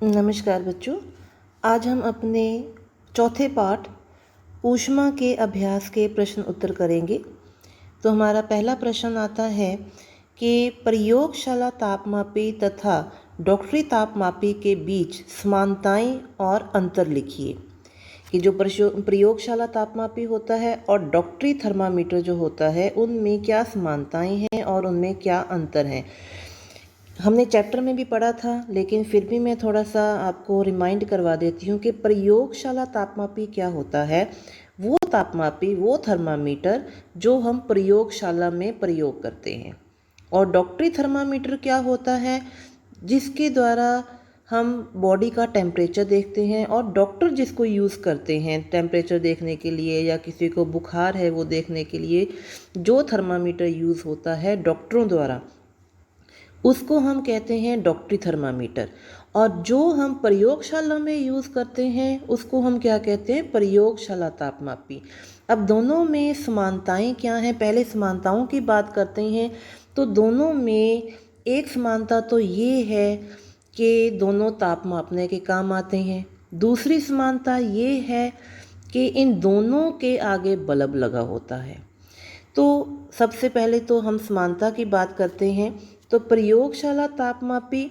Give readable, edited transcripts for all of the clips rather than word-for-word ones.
नमस्कार बच्चों। आज हम अपने चौथे पाठ ऊष्मा के अभ्यास के प्रश्न उत्तर करेंगे। तो हमारा पहला प्रश्न आता है कि प्रयोगशाला तापमापी तथा डॉक्टरी तापमापी के बीच समानताएं और अंतर लिखिए। कि जो प्रयोगशाला तापमापी होता है और डॉक्टरी थर्मामीटर जो होता है उनमें क्या समानताएं हैं और उनमें क्या अंतर हैं। हमने चैप्टर में भी पढ़ा था, लेकिन फिर भी मैं थोड़ा सा आपको रिमाइंड करवा देती हूँ कि प्रयोगशाला तापमापी क्या होता है। वो तापमापी, वो थर्मामीटर जो हम प्रयोगशाला में प्रयोग करते हैं। और डॉक्टरी थर्मामीटर क्या होता है, जिसके द्वारा हम बॉडी का टेम्परेचर देखते हैं। और डॉक्टर जिसको यूज़ करते हैं टेम्परेचर देखने के लिए या किसी को बुखार है वो देखने के लिए, जो थर्मामीटर यूज़ होता है डॉक्टरों द्वारा, उसको हम कहते हैं डॉक्टरी थर्मामीटर। और जो हम प्रयोगशाला में यूज़ करते हैं उसको हम क्या कहते हैं, प्रयोगशाला तापमापी। अब दोनों में समानताएं क्या हैं, पहले समानताओं की बात करते हैं। तो दोनों में एक समानता तो ये है कि दोनों ताप मापने के काम आते हैं। दूसरी समानता ये है कि इन दोनों के आगे बल्ब लगा होता है। तो सबसे पहले तो हम समानता की बात करते हैं। तो प्रयोगशाला तापमापी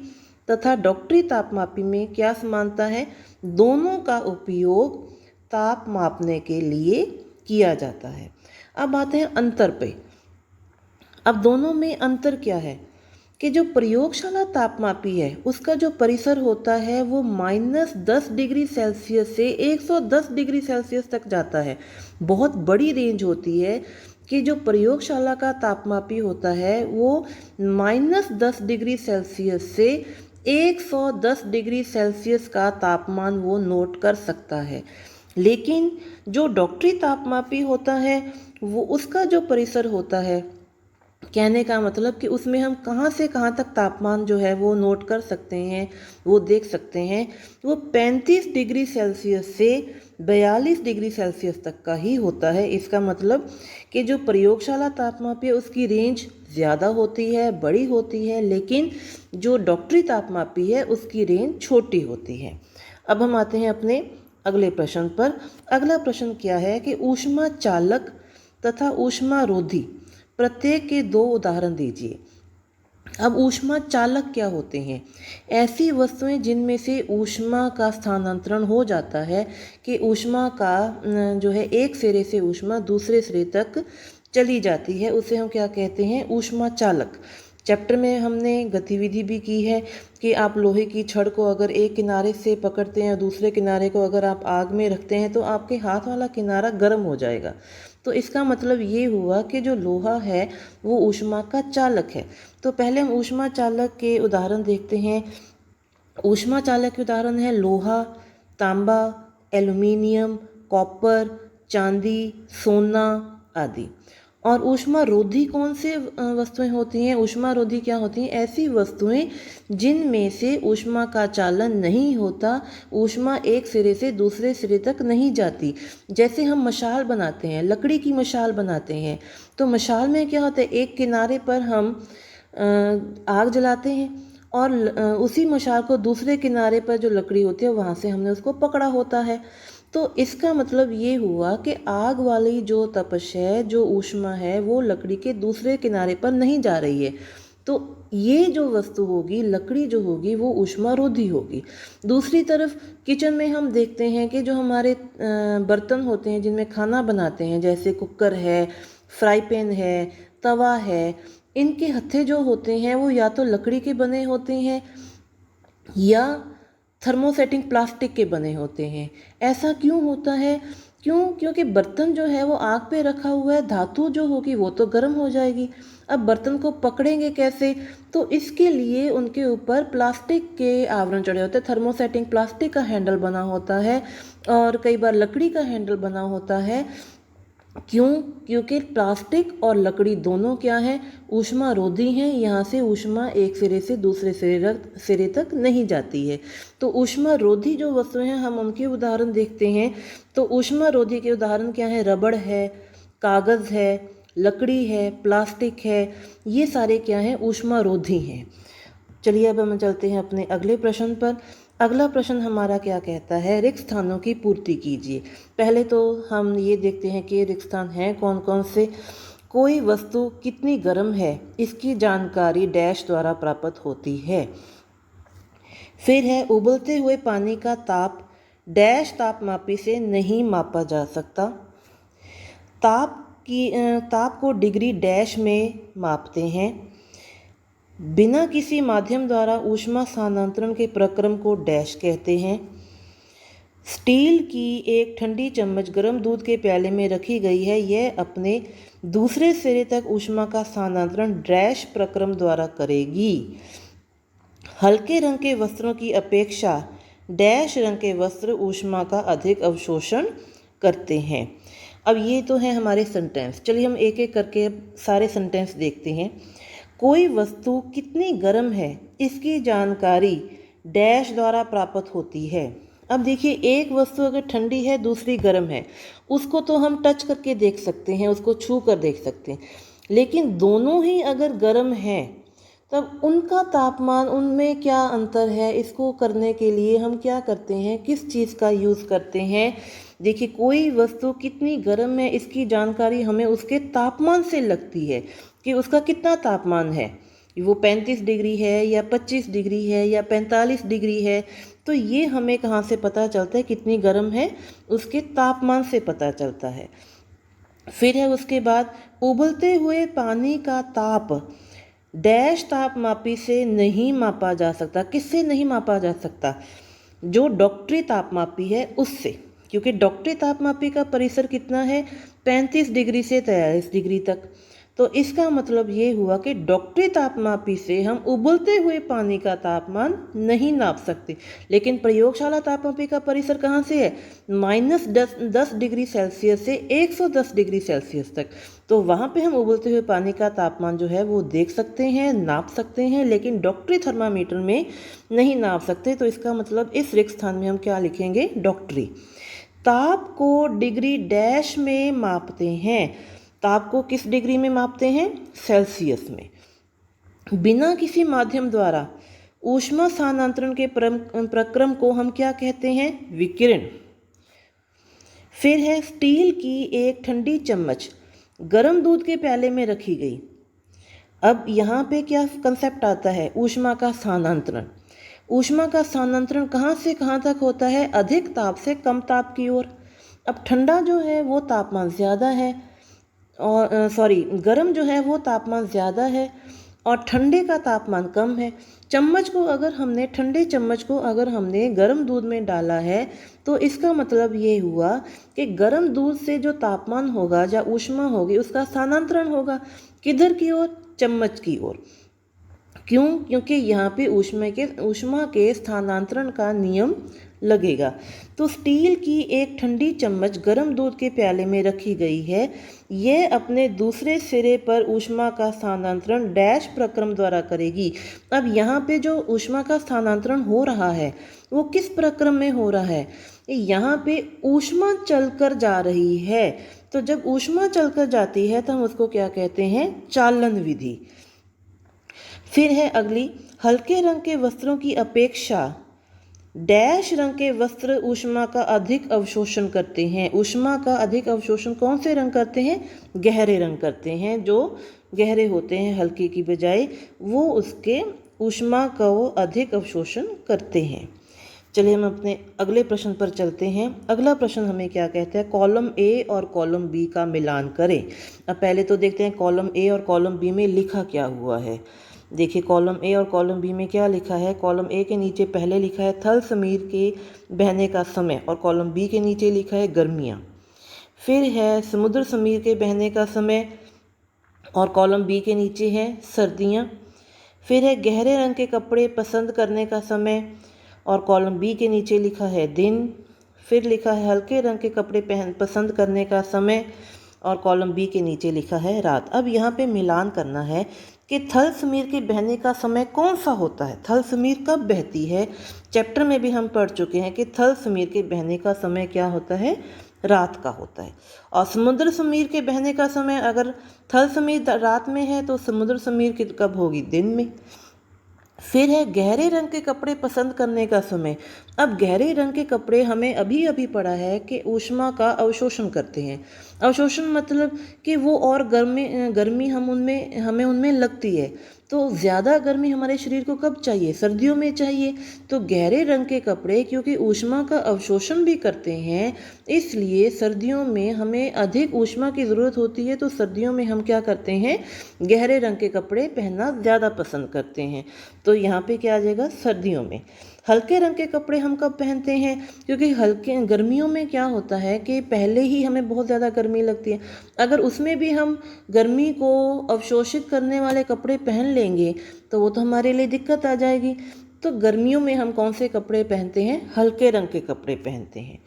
तथा डॉक्टरी तापमापी में क्या समानता है, दोनों का उपयोग ताप मापने के लिए किया जाता है। अब आते हैं अंतर पे। अब दोनों में अंतर क्या है कि जो प्रयोगशाला तापमापी है उसका जो परिसर होता है वो -10 डिग्री सेल्सियस से 110 डिग्री सेल्सियस तक जाता है। बहुत बड़ी रेंज होती है कि जो प्रयोगशाला का तापमापी होता है वो -10 डिग्री सेल्सियस से 110 डिग्री सेल्सियस का तापमान वो नोट कर सकता है। लेकिन जो डॉक्टरी तापमापी होता है वो उसका जो परिसर होता है, कहने का मतलब कि उसमें हम कहाँ से कहाँ तक तापमान जो है वो नोट कर सकते हैं, वो देख सकते हैं। वो 35 डिग्री सेल्सियस से 42 डिग्री सेल्सियस तक का ही होता है। इसका मतलब कि जो प्रयोगशाला तापमापी है उसकी रेंज ज़्यादा होती है, बड़ी होती है, लेकिन जो डॉक्टरी तापमापी है उसकी रेंज छोटी होती है। अब हम आते हैं अपने अगले प्रश्न पर। अगला प्रश्न क्या है कि ऊष्मा चालक तथा ऊष्मा रोधी प्रत्येक के 2 उदाहरण दीजिए। अब ऊष्मा चालक क्या होते हैं, ऐसी वस्तुएं जिनमें से ऊष्मा का स्थानांतरण हो जाता है कि ऊष्मा का जो है एक सिरे से ऊष्मा दूसरे सिरे तक चली जाती है, उसे हम क्या कहते हैं, ऊष्मा चालक। चैप्टर में हमने गतिविधि भी की है कि आप लोहे की छड़ को अगर एक किनारे से पकड़ते हैं और दूसरे किनारे को अगर आप आग में रखते हैं तो आपके हाथ वाला किनारा गर्म हो जाएगा। तो इसका मतलब ये हुआ कि जो लोहा है वो ऊष्मा का चालक है। तो पहले हम ऊष्मा चालक के उदाहरण देखते हैं। ऊष्मा चालक के उदाहरण है लोहा, तांबा, एल्युमिनियम, कॉपर, चांदी, सोना आदि। और ऊष्मा रोधी कौन से वस्तुएं होती हैं, ऊष्मा रोधी क्या होती हैं, ऐसी वस्तुएं जिनमें से ऊष्मा का चालन नहीं होता, ऊष्मा एक सिरे से दूसरे सिरे तक नहीं जाती। जैसे हम मशाल बनाते हैं, लकड़ी की मशाल बनाते हैं, तो मशाल में क्या होता है, एक किनारे पर हम आग जलाते हैं और उसी मशाल को दूसरे किनारे पर जो लकड़ी होती है वहाँ से हमने उसको पकड़ा होता है। तो इसका मतलब ये हुआ कि आग वाली जो तपश है, जो ऊष्मा है, वो लकड़ी के दूसरे किनारे पर नहीं जा रही है। तो ये जो वस्तु होगी, लकड़ी जो होगी, वो ऊष्मा रोधी होगी। दूसरी तरफ किचन में हम देखते हैं कि जो हमारे बर्तन होते हैं जिनमें खाना बनाते हैं, जैसे कुकर है, फ्राई पैन है, तवा है, इनके हत्थे जो होते हैं वो या तो लकड़ी के बने होते हैं या थर्मोसेटिंग प्लास्टिक के बने होते हैं। ऐसा क्यों होता है, क्योंकि बर्तन जो है वो आग पे रखा हुआ है, धातु जो होगी वो तो गर्म हो जाएगी। अब बर्तन को पकड़ेंगे कैसे, तो इसके लिए उनके ऊपर प्लास्टिक के आवरण चढ़े होते हैं। थर्मोसेटिंग प्लास्टिक का हैंडल बना होता है और कई बार लकड़ी का हैंडल बना होता है। क्योंकि प्लास्टिक और लकड़ी दोनों क्या हैं, ऊष्मा रोधी हैं। यहाँ से ऊष्मा एक सिरे से दूसरे सिरे तक नहीं जाती है। तो ऊष्मा रोधी जो वस्तुएं हैं हम उनके उदाहरण देखते हैं। तो ऊष्मा रोधी के उदाहरण क्या है, रबड़ है, कागज़ है, लकड़ी है, प्लास्टिक है, ये सारे क्या हैं, ऊष्मा रोधी हैं। चलिए अब हम चलते हैं अपने अगले प्रश्न पर। अगला प्रश्न हमारा क्या कहता है, रिक्त स्थानों की पूर्ति कीजिए। पहले तो हम ये देखते हैं कि रिक्त स्थान हैं कौन कौन से। कोई वस्तु कितनी गर्म है इसकी जानकारी डैश द्वारा प्राप्त होती है। फिर है उबलते हुए पानी का ताप डैश तापमापी से नहीं मापा जा सकता। ताप को डिग्री डैश में मापते हैं। बिना किसी माध्यम द्वारा ऊष्मा स्थानांतरण के प्रक्रम को डैश कहते हैं। स्टील की एक ठंडी चम्मच गर्म दूध के प्याले में रखी गई है, यह अपने दूसरे सिरे तक ऊष्मा का स्थानांतरण डैश प्रक्रम द्वारा करेगी। हल्के रंग के वस्त्रों की अपेक्षा डैश रंग के वस्त्र ऊष्मा का अधिक अवशोषण करते हैं। अब ये तो है हमारे सेंटेंस। चलिए हम एक एक करके सारे सेंटेंस देखते हैं। कोई वस्तु कितनी गर्म है इसकी जानकारी डैश द्वारा प्राप्त होती है। अब देखिए, एक वस्तु अगर ठंडी है दूसरी गर्म है, उसको तो हम टच करके देख सकते हैं, उसको छू कर देख सकते हैं। लेकिन दोनों ही अगर गर्म हैं तब उनका तापमान, उनमें क्या अंतर है, इसको करने के लिए हम क्या करते हैं, किस चीज़ का यूज़ करते हैं। देखिए, कोई वस्तु कितनी गर्म है इसकी जानकारी हमें उसके तापमान से लगती है कि उसका कितना तापमान है, वो 35 डिग्री है या 25 डिग्री है या 45 डिग्री है। तो ये हमें कहाँ से पता चलता है कितनी गर्म है, उसके तापमान से पता चलता है। फिर है उसके बाद, उबलते हुए पानी का ताप डैश तापमापी से नहीं मापा जा सकता। किससे नहीं मापा जा सकता? जो डॉक्टरी तापमापी है उससे, क्योंकि डॉक्टरी तापमापी का परिसर कितना है, 35 डिग्री से 43 डिग्री तक। तो इसका मतलब ये हुआ कि डॉक्टरी तापमापी से हम उबलते हुए पानी का तापमान नहीं नाप सकते। लेकिन प्रयोगशाला तापमापी का परिसर कहाँ से है, -10 डिग्री सेल्सियस से 110 डिग्री सेल्सियस तक। तो वहाँ पे हम उबलते हुए पानी का तापमान जो है वो देख सकते हैं, नाप सकते हैं, लेकिन डॉक्टरी थर्मामीटर में नहीं नाप सकते। तो इसका मतलब इस रिक्त स्थान में हम क्या लिखेंगे, डॉक्टरी। ताप को डिग्री डैश में मापते हैं। ताप को किस डिग्री में मापते हैं, सेल्सियस में। बिना किसी माध्यम द्वारा ऊष्मा स्थानांतरण के प्रक्रम को हम क्या कहते हैं, विकिरण। फिर है स्टील की एक ठंडी चम्मच गर्म दूध के प्याले में रखी गई। अब यहाँ पे क्या कंसेप्ट आता है, ऊष्मा का स्थानांतरण। ऊष्मा का स्थानांतरण कहाँ से कहाँ तक होता है, अधिक ताप से कम ताप की ओर। अब ठंडा जो है वो तापमान ज़्यादा है, और गर्म जो है वो तापमान ज़्यादा है और ठंडे का तापमान कम है। ठंडे चम्मच को अगर हमने गर्म दूध में डाला है तो इसका मतलब ये हुआ कि गर्म दूध से जो तापमान होगा, या ऊष्मा होगी, उसका स्थानांतरण होगा किधर की ओर, चम्मच की ओर। क्यों? क्योंकि यहाँ पे ऊष्मा के स्थानांतरण का नियम लगेगा। तो स्टील की एक ठंडी चम्मच गर्म दूध के प्याले में रखी गई है, यह अपने दूसरे सिरे पर ऊष्मा का स्थानांतरण डैश प्रक्रम द्वारा करेगी। अब यहाँ पे जो ऊष्मा का स्थानांतरण हो रहा है वो किस प्रक्रम में हो रहा है, यहाँ पे ऊष्मा चलकर जा रही है। तो जब ऊष्मा चलकर जाती है तो हम उसको क्या कहते हैं, चालन विधि। फिर है अगली, हल्के रंग के वस्त्रों की अपेक्षा डैश रंग के वस्त्र ऊष्मा का अधिक अवशोषण करते हैं। ऊष्मा का अधिक अवशोषण कौन से रंग करते हैं, गहरे रंग करते हैं। जो गहरे होते हैं हल्के की बजाय, वो उसके ऊष्मा का वो अधिक अवशोषण करते हैं। चलिए हम अपने अगले प्रश्न पर चलते हैं। अगला प्रश्न हमें क्या कहता है, कॉलम ए और कॉलम बी का मिलान करें। अब पहले तो देखते हैं कॉलम ए और कॉलम बी में लिखा क्या हुआ है। देखिए, कॉलम ए और कॉलम बी में क्या लिखा है। कॉलम ए के नीचे पहले लिखा है थल समीर के बहने का समय, और कॉलम बी के नीचे लिखा है गर्मियाँ। फिर है समुद्र समीर के बहने का समय, और कॉलम बी के नीचे है सर्दियाँ। फिर है गहरे रंग के कपड़े पसंद करने का समय, और कॉलम बी के नीचे लिखा है दिन। फिर लिखा है हल्के रंग के कपड़े पसंद करने का समय, और कॉलम बी के नीचे लिखा है रात। अब यहाँ पे मिलान करना है कि थल समीर के बहने का समय कौन सा होता है, थल समीर कब बहती है। चैप्टर में भी हम पढ़ चुके हैं कि थल समीर के बहने का समय क्या होता है, रात का होता है। और समुद्र समीर के बहने का समय, अगर थल समीर रात में है तो समुद्र समीर कब होगी, दिन में। फिर है गहरे रंग के कपड़े पसंद करने का समय। अब गहरे रंग के कपड़े हमें अभी अभी पढ़ा है कि ऊष्मा का अवशोषण करते हैं। अवशोषण मतलब कि वो और गर्मी हमें उनमें लगती है। तो ज़्यादा गर्मी हमारे शरीर को कब चाहिए? सर्दियों में चाहिए। तो गहरे रंग के कपड़े क्योंकि ऊष्मा का अवशोषण भी करते हैं, इसलिए सर्दियों में हमें अधिक ऊष्मा की ज़रूरत होती है। तो सर्दियों में हम क्या करते हैं? गहरे रंग के कपड़े पहनना ज़्यादा पसंद करते हैं। तो यहाँ पे क्या आ जाएगा? सर्दियों में। हल्के रंग के कपड़े हम कब पहनते हैं? क्योंकि हल्के गर्मियों में क्या होता है कि पहले ही हमें बहुत ज़्यादा गर्मी लगती है। अगर उसमें भी हम गर्मी को अवशोषित करने वाले कपड़े पहन लेंगे तो वो तो हमारे लिए दिक्कत आ जाएगी। तो गर्मियों में हम कौन से कपड़े पहनते हैं? हल्के रंग के कपड़े पहनते हैं।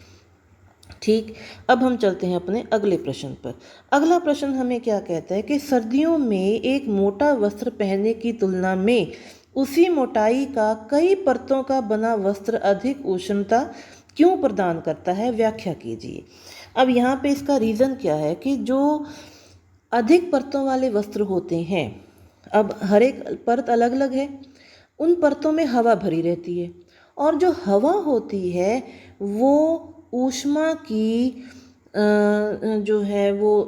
ठीक, अब हम चलते हैं अपने अगले प्रश्न पर। अगला प्रश्न हमें क्या कहता है कि सर्दियों में एक मोटा वस्त्र पहनने की तुलना में उसी मोटाई का कई परतों का बना वस्त्र अधिक उष्णता क्यों प्रदान करता है? व्याख्या कीजिए। अब यहाँ पे इसका रीज़न क्या है कि जो अधिक परतों वाले वस्त्र होते हैं, अब हर एक परत अलग अलग है, उन परतों में हवा भरी रहती है और जो हवा होती है वो ऊष्मा की जो है वो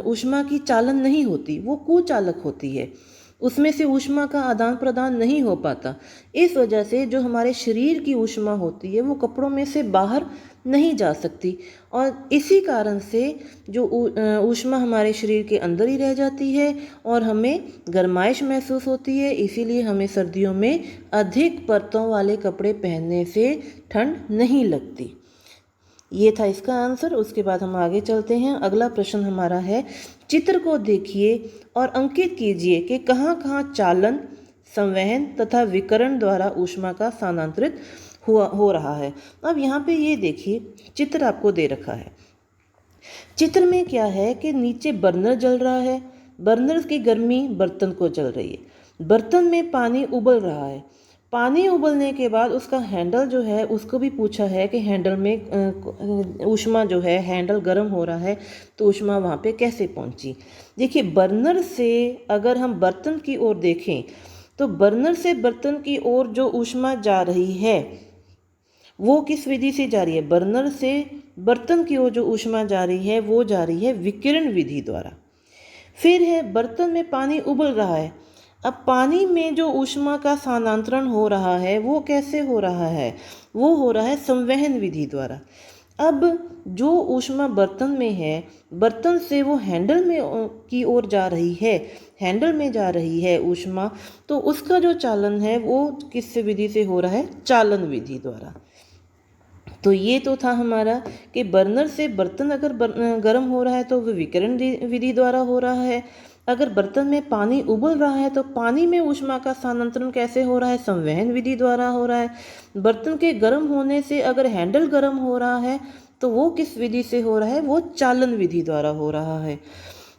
ऊष्मा की चालन नहीं होती, वो कुचालक होती है। उसमें से ऊष्मा का आदान प्रदान नहीं हो पाता। इस वजह से जो हमारे शरीर की ऊष्मा होती है वो कपड़ों में से बाहर नहीं जा सकती और इसी कारण से जो ऊष्मा हमारे शरीर के अंदर ही रह जाती है और हमें गर्माइश महसूस होती है। इसीलिए हमें सर्दियों में अधिक परतों वाले कपड़े पहनने से ठंड नहीं लगती। ये था इसका आंसर। उसके बाद हम आगे चलते हैं। अगला प्रश्न हमारा है, चित्र को देखिए और अंकित कीजिए कि कहाँ कहाँ चालन, संवहन तथा विकिरण द्वारा ऊष्मा का स्थानांतरित हो रहा है। अब यहाँ पे ये देखिए, चित्र आपको दे रखा है। चित्र में क्या है कि नीचे बर्नर जल रहा है, बर्नर की गर्मी बर्तन को जल रही है, बर्तन में पानी उबल रहा है, पानी उबलने के बाद उसका हैंडल जो है उसको भी पूछा है कि हैंडल में ऊष्मा जो है, हैंडल गर्म हो रहा है तो ऊष्मा वहाँ पे कैसे पहुँची। देखिए, बर्नर से अगर हम बर्तन की ओर देखें तो बर्नर से बर्तन की ओर जो ऊष्मा जा रही है वो किस विधि से जा रही है? बर्नर से बर्तन की ओर जो ऊष्मा जा रही है वो जा रही है विकिरण विधि द्वारा। फिर है, बर्तन में पानी उबल रहा है। अब पानी में जो ऊष्मा का स्थानांतरण हो रहा है वो कैसे हो रहा है? वो हो रहा है संवहन विधि द्वारा। अब जो ऊष्मा बर्तन में है, बर्तन से वो हैंडल में की ओर जा रही है, हैंडल में जा रही है ऊष्मा, तो उसका जो चालन है वो किस विधि से हो रहा है? चालन विधि द्वारा। तो ये तो था हमारा कि बर्नर से बर्तन अगर गर्म हो रहा है तो वह विकिरण विधि द्वारा हो रहा है। अगर बर्तन में पानी उबल रहा है तो पानी में ऊष्मा का स्थानांतरण कैसे हो रहा है? संवहन विधि द्वारा हो रहा है। बर्तन के गर्म होने से अगर हैंडल गर्म हो रहा है तो वो किस विधि से हो रहा है? वो चालन विधि द्वारा हो रहा है।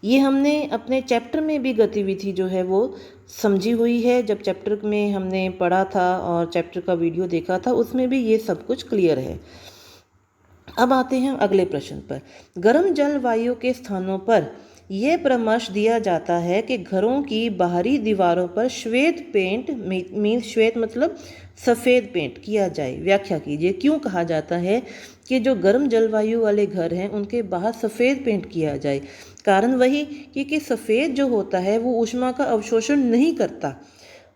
ये हमने अपने चैप्टर में भी गतिविधि जो है वो समझी हुई है। जब चैप्टर में हमने पढ़ा था और चैप्टर का वीडियो देखा था उसमें भी ये सब कुछ क्लियर है। अब आते हैं अगले प्रश्न पर। गर्म जलवायु के स्थानों पर यह परामर्श दिया जाता है कि घरों की बाहरी दीवारों पर श्वेत पेंट, मीन्स श्वेत मतलब सफ़ेद पेंट किया जाए। व्याख्या कीजिए, क्यों कहा जाता है कि जो गर्म जलवायु वाले घर हैं उनके बाहर सफ़ेद पेंट किया जाए? कारण वही कि सफ़ेद जो होता है वो ऊष्मा का अवशोषण नहीं करता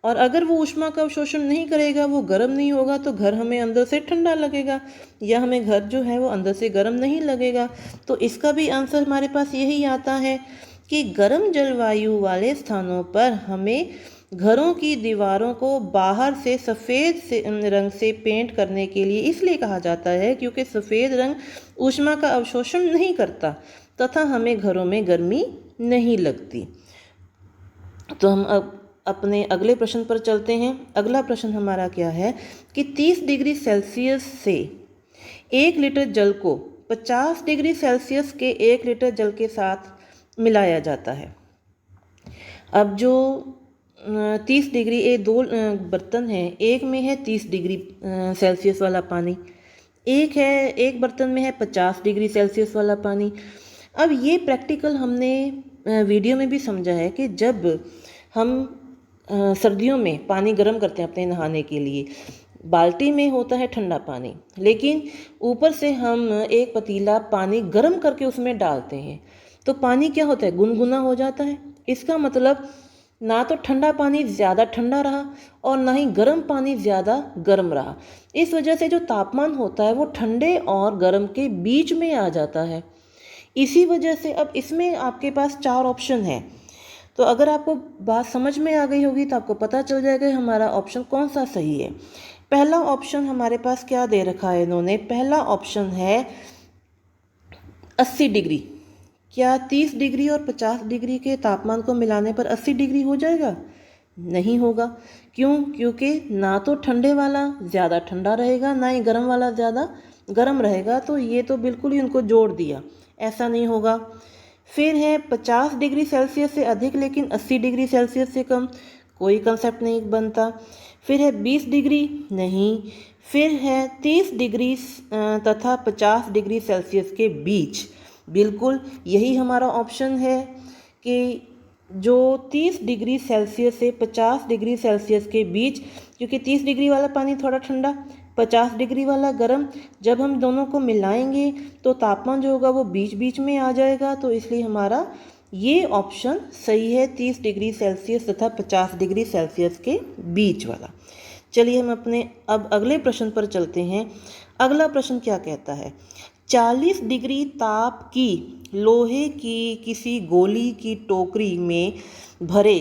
और अगर वो ऊष्मा का अवशोषण नहीं करेगा, वो गर्म नहीं होगा तो घर हमें अंदर से ठंडा लगेगा या हमें घर जो है वो अंदर से गर्म नहीं लगेगा। तो इसका भी आंसर हमारे पास यही आता है कि गर्म जलवायु वाले स्थानों पर हमें घरों की दीवारों को बाहर से सफ़ेद रंग से पेंट करने के लिए इसलिए कहा जाता है क्योंकि सफ़ेद रंग ऊष्मा का अवशोषण नहीं करता तथा हमें घरों में गर्मी नहीं लगती। तो हम अब अपने अगले प्रश्न पर चलते हैं। अगला प्रश्न हमारा क्या है कि 30 डिग्री सेल्सियस से 1 लीटर जल को 50 डिग्री सेल्सियस के 1 लीटर जल के साथ मिलाया जाता है। अब जो 30 डिग्री, ये दो बर्तन हैं, एक में है 30 डिग्री सेल्सियस वाला पानी, एक बर्तन में है 50 डिग्री सेल्सियस वाला पानी। अब ये प्रैक्टिकल हमने वीडियो में भी समझा है कि जब हम सर्दियों में पानी गर्म करते हैं अपने नहाने के लिए, बाल्टी में होता है ठंडा पानी, लेकिन ऊपर से हम एक पतीला पानी गर्म करके उसमें डालते हैं तो पानी क्या होता है, गुनगुना हो जाता है। इसका मतलब ना तो ठंडा पानी ज़्यादा ठंडा रहा और ना ही गर्म पानी ज़्यादा गर्म रहा। इस वजह से जो तापमान होता है वो ठंडे और गर्म के बीच में आ जाता है। इसी वजह से अब इसमें आपके पास 4 ऑप्शन हैं। तो अगर आपको बात समझ में आ गई होगी तो आपको पता चल जाएगा हमारा ऑप्शन कौन सा सही है। पहला ऑप्शन हमारे पास क्या दे रखा है इन्होंने, पहला ऑप्शन है 80 डिग्री। क्या 30 डिग्री और 50 डिग्री के तापमान को मिलाने पर 80 डिग्री हो जाएगा? नहीं होगा। क्यों? क्योंकि ना तो ठंडे वाला ज़्यादा ठंडा रहेगा ना ही गर्म वाला ज़्यादा गर्म रहेगा, तो ये तो बिल्कुल ही उनको जोड़ दिया, ऐसा नहीं होगा। फिर है 50 डिग्री सेल्सियस से अधिक लेकिन 80 डिग्री सेल्सियस से कम, कोई कंसेप्ट नहीं बनता। फिर है 20 डिग्री, नहीं। फिर है 30 डिग्री तथा 50 डिग्री सेल्सियस के बीच, बिल्कुल यही हमारा ऑप्शन है कि जो 30 डिग्री सेल्सियस से 50 डिग्री सेल्सियस के बीच, क्योंकि 30 डिग्री वाला पानी थोड़ा ठंडा, 50 डिग्री वाला गर्म, जब हम दोनों को मिलाएंगे तो तापमान जो होगा वो बीच बीच में आ जाएगा, तो इसलिए हमारा ये ऑप्शन सही है, 30 डिग्री सेल्सियस तथा 50 डिग्री सेल्सियस के बीच वाला। चलिए हम अपने अब अगले प्रश्न पर चलते हैं। अगला प्रश्न क्या कहता है, 40 डिग्री ताप की लोहे की किसी गोली की टोकरी में भरे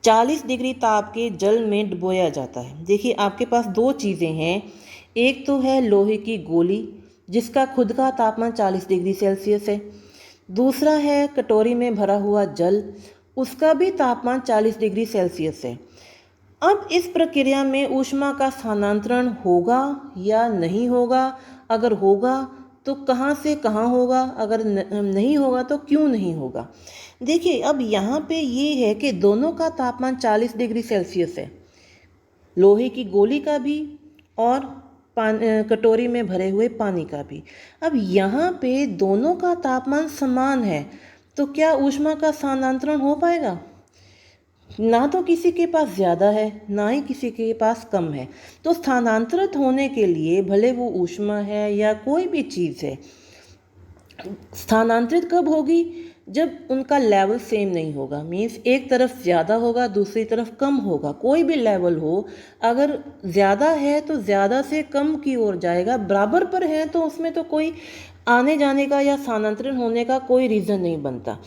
40 डिग्री ताप के जल में डुबोया जाता है। देखिए आपके पास दो चीज़ें हैं, एक तो है लोहे की गोली जिसका खुद का तापमान 40 डिग्री सेल्सियस है, दूसरा है कटोरी में भरा हुआ जल, उसका भी तापमान 40 डिग्री सेल्सियस है। अब इस प्रक्रिया में ऊष्मा का स्थानांतरण होगा या नहीं होगा? अगर होगा तो कहाँ से कहाँ होगा, अगर नहीं होगा तो क्यों नहीं होगा? देखिए अब यहाँ पे ये है कि दोनों का तापमान 40 डिग्री सेल्सियस है, लोहे की गोली का भी और कटोरी में भरे हुए पानी का भी। अब यहाँ पे दोनों का तापमान समान है तो क्या ऊष्मा का स्थानांतरण हो पाएगा? ना तो किसी के पास ज़्यादा है ना ही किसी के पास कम है, तो स्थानांतरित होने के लिए भले वो ऊष्मा है या कोई भी चीज़ है, स्थानांतरित कब होगी? जब उनका लेवल सेम नहीं होगा, मीन्स एक तरफ ज़्यादा होगा दूसरी तरफ कम होगा। कोई भी लेवल हो, अगर ज़्यादा है तो ज़्यादा से कम की ओर जाएगा, बराबर पर है तो उसमें तो कोई आने जाने का या स्थानांतरण होने का कोई रीज़न नहीं बनता।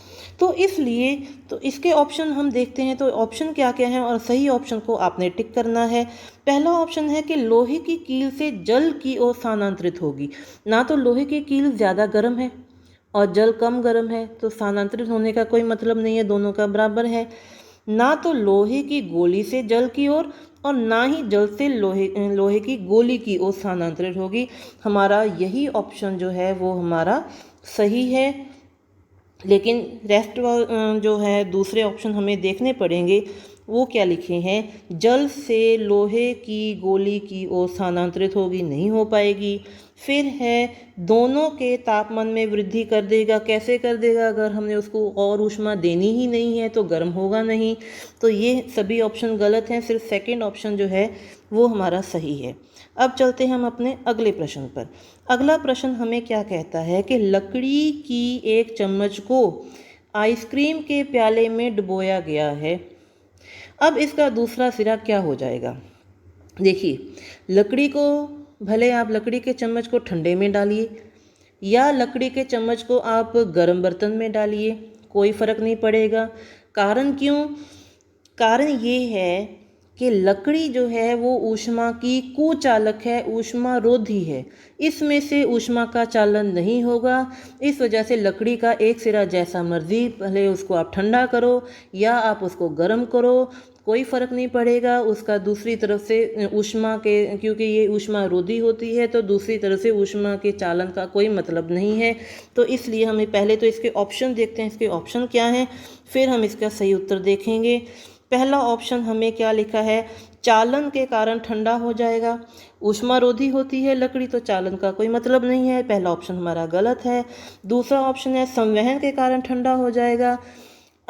तो इसलिए तो इसके ऑप्शन हम देखते हैं, तो ऑप्शन क्या क्या हैं और सही ऑप्शन को आपने टिक करना है। पहला ऑप्शन है कि लोहे की कील से जल की ओर स्थानांतरित होगी। ना तो लोहे की कील ज़्यादा गर्म है और जल कम गर्म है, तो स्थानांतरित होने का कोई मतलब नहीं है, दोनों का बराबर है। ना तो लोहे की गोली से जल की ओर और ना ही जल से लोहे की गोली की ओर स्थानांतरित होगी। हमारा यही ऑप्शन जो है वो हमारा सही है। लेकिन रेस्ट जो है दूसरे ऑप्शन हमें देखने पड़ेंगे, वो क्या लिखे हैं, जल से लोहे की गोली की ओर स्थानांतरित होगी, नहीं हो पाएगी। फिर है दोनों के तापमान में वृद्धि कर देगा, कैसे कर देगा? अगर हमने उसको और ऊष्मा देनी ही नहीं है तो गर्म होगा नहीं, तो ये सभी ऑप्शन गलत हैं, सिर्फ सेकंड ऑप्शन जो है वो हमारा सही है। अब चलते हैं हम अपने अगले प्रश्न पर। अगला प्रश्न हमें क्या कहता है कि लकड़ी की एक चम्मच को आइसक्रीम के प्याले में डुबोया गया है, अब इसका दूसरा सिरा क्या हो जाएगा? देखिए लकड़ी को, भले आप लकड़ी के चम्मच को ठंडे में डालिए या लकड़ी के चम्मच को आप गर्म बर्तन में डालिए, कोई फ़र्क नहीं पड़ेगा। कारण क्यों? कारण ये है कि लकड़ी जो है वो ऊष्मा की कुचालक है, ऊष्मा रोधी है, इसमें से ऊष्मा का चालन नहीं होगा। इस वजह से लकड़ी का एक सिरा जैसा मर्जी, भले उसको आप ठंडा करो या आप उसको गर्म करो, कोई फ़र्क नहीं पड़ेगा। उसका दूसरी तरफ से ऊष्मा के, क्योंकि ये ऊष्मा रोधी होती है तो दूसरी तरफ से ऊष्मा के चालन का कोई मतलब नहीं है। तो इसलिए हमें पहले तो इसके ऑप्शन देखते हैं, इसके ऑप्शन क्या हैं, फिर हम इसका सही उत्तर देखेंगे। पहला ऑप्शन हमें क्या लिखा है, चालन के कारण ठंडा हो जाएगा। ऊष्मा रोधी होती है लकड़ी तो चालन का कोई मतलब नहीं है, पहला ऑप्शन हमारा गलत है। दूसरा ऑप्शन है संवहन के कारण ठंडा हो जाएगा।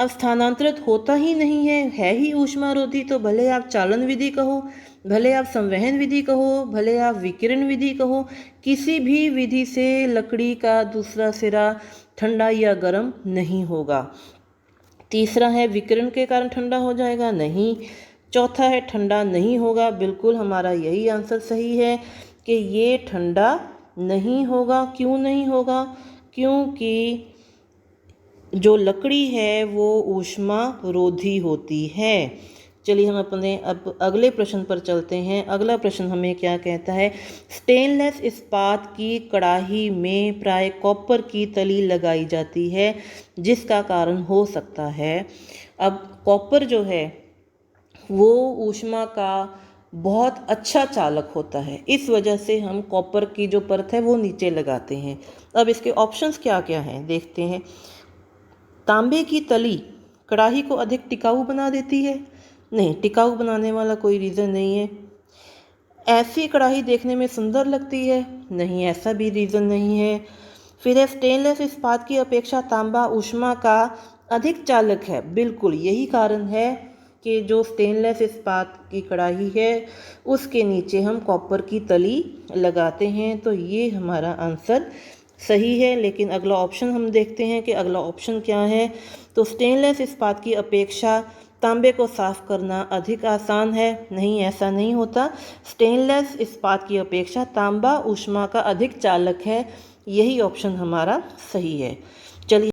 अब स्थानांतरित होता ही नहीं है ही ऊष्मारोधी, तो भले आप चालन विधि कहो, भले आप संवहन विधि कहो, भले आप विकिरण विधि कहो, किसी भी विधि से लकड़ी का दूसरा सिरा ठंडा या गर्म नहीं होगा। तीसरा है विकिरण के कारण ठंडा हो जाएगा, नहीं। चौथा है ठंडा नहीं होगा, बिल्कुल हमारा यही आंसर सही है कि ये ठंडा नहीं होगा। क्यों नहीं होगा? क्योंकि जो लकड़ी है वो ऊष्मा रोधी होती है। चलिए हम अपने अब अगले प्रश्न पर चलते हैं। अगला प्रश्न हमें क्या कहता है? स्टेनलेस इस्पात की कड़ाही में प्राय कॉपर की तली लगाई जाती है, जिसका कारण हो सकता है। अब कॉपर जो है वो ऊष्मा का बहुत अच्छा चालक होता है, इस वजह से हम कॉपर की जो परत है वो नीचे लगाते हैं। अब इसके ऑप्शंस क्या क्या हैं देखते हैं। तांबे की तली कढ़ाई को अधिक टिकाऊ बना देती है, नहीं, टिकाऊ बनाने वाला कोई रीज़न नहीं है। ऐसी कढ़ाई देखने में सुंदर लगती है, नहीं, ऐसा भी रीज़न नहीं है। फिर है स्टेनलेस इस्पात की अपेक्षा तांबा ऊष्मा का अधिक चालक है, बिल्कुल यही कारण है कि जो स्टेनलेस इस्पात की कढ़ाई है उसके नीचे हम कॉपर की तली लगाते हैं, तो ये हमारा आंसर सही है। लेकिन अगला ऑप्शन हम देखते हैं कि अगला ऑप्शन क्या है। तो स्टेनलेस इस्पात की अपेक्षा तांबे को साफ करना अधिक आसान है, नहीं, ऐसा नहीं होता। स्टेनलेस इस्पात की अपेक्षा तांबा ऊष्मा का अधिक चालक है, यही ऑप्शन हमारा सही है। चलिए